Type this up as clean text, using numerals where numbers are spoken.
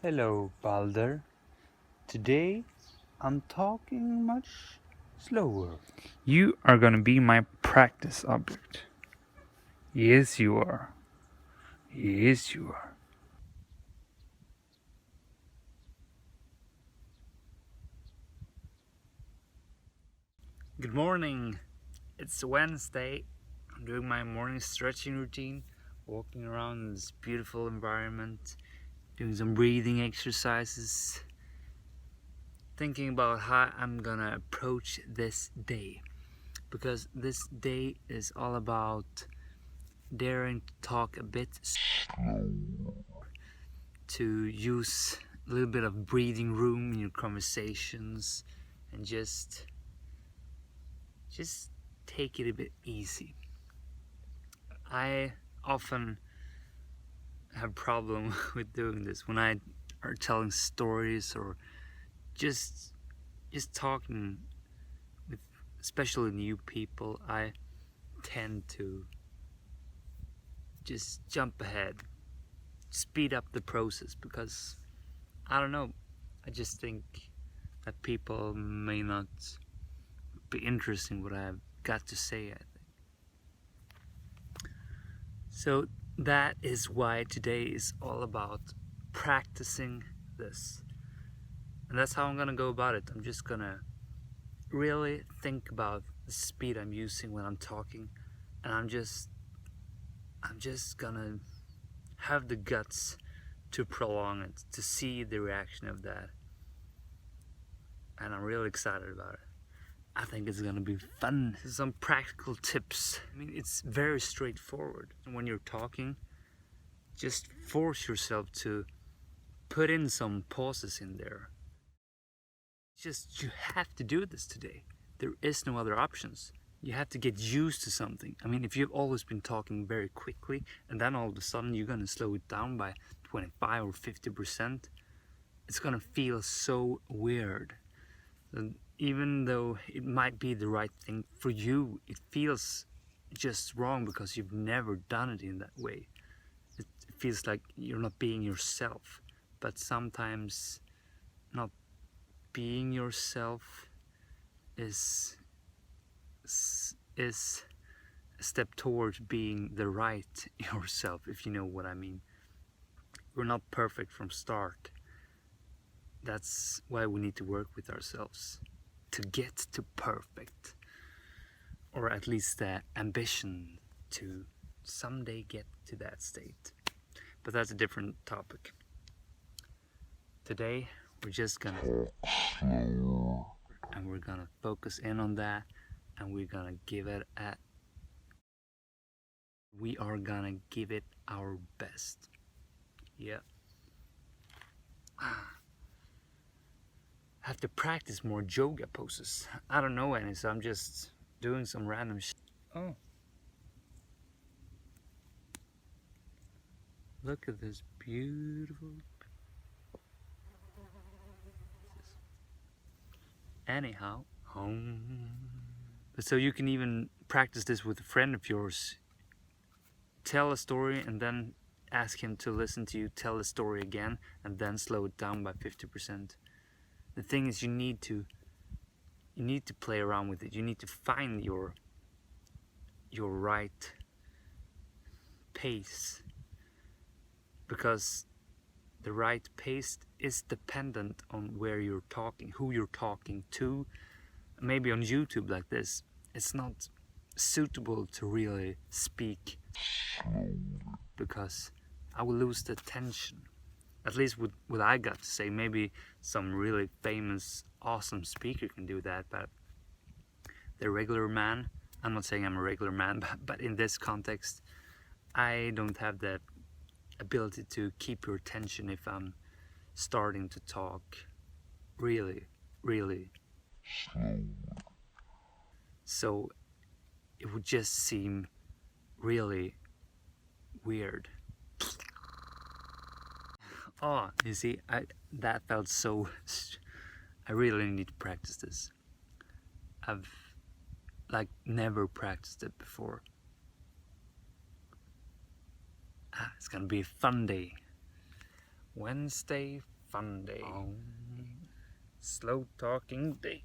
Hello, Balder. Today I'm talking much slower. You are gonna be my practice object. Yes, you are. Yes, you are. Good morning. It's Wednesday. I'm doing my morning stretching routine, walking around in this beautiful environment, doing some breathing exercises, thinking about how I'm gonna approach this day. Because this day is all about daring to talk a bit slow, to use a little bit of breathing room in your conversations, and just take it a bit easy. I often have problem with doing this when I are telling stories or just talking with especially new people. I tend to just jump ahead, speed up the process, because I don't know, I just think that people may not be interested in what I've got to say, I think. So that is why today is all about practicing this. And that's how I'm gonna go about it. I'm just gonna really think about the speed I'm using when I'm talking, and I'm just gonna have the guts to prolong it, to see the reaction of that. And I'm really excited about it. I think it's gonna be fun. Some practical tips. I mean, it's very straightforward. When you're talking, just force yourself to put in some pauses in there. Just, you have to do this today. There is no other options. You have to get used to something. I mean, if you've always been talking very quickly and then all of a sudden you're gonna slow it down by 25 or 50%, it's gonna feel so weird. And even though it might be the right thing for you, it feels just wrong because you've never done it in that way. It feels like you're not being yourself. But sometimes not being yourself is a step towards being the right yourself, if you know what I mean. We're not perfect from start. That's why we need to work with ourselves to get to perfect, or at least the ambition to someday get to that state. But that's a different topic. Today we're just gonna and we're gonna focus in on that, and we are gonna give it our best. Yeah. Have to practice more yoga poses. I don't know any, so I'm just doing some random shit. Oh, look at this beautiful. Anyhow, home. So you can even practice this with a friend of yours. Tell a story and then ask him to listen to you tell the story again, and then slow it down by 50%. The thing is, you need to play around with it. You need to find your right pace, because the right pace is dependent on where you're talking, who you're talking to. Maybe on YouTube like this, it's not suitable to really speak slowly, because I will lose the tension. At least with what I got to say. Maybe some really famous, awesome speaker can do that, but the regular man, I'm not saying I'm a regular man, but in this context, I don't have that ability to keep your attention if I'm starting to talk really, really slowly. So it would just seem really weird. Oh, you see, that felt so. I really need to practice this. I've like never practiced it before. It's gonna be a fun day. Wednesday fun day. Oh. Slow talking day.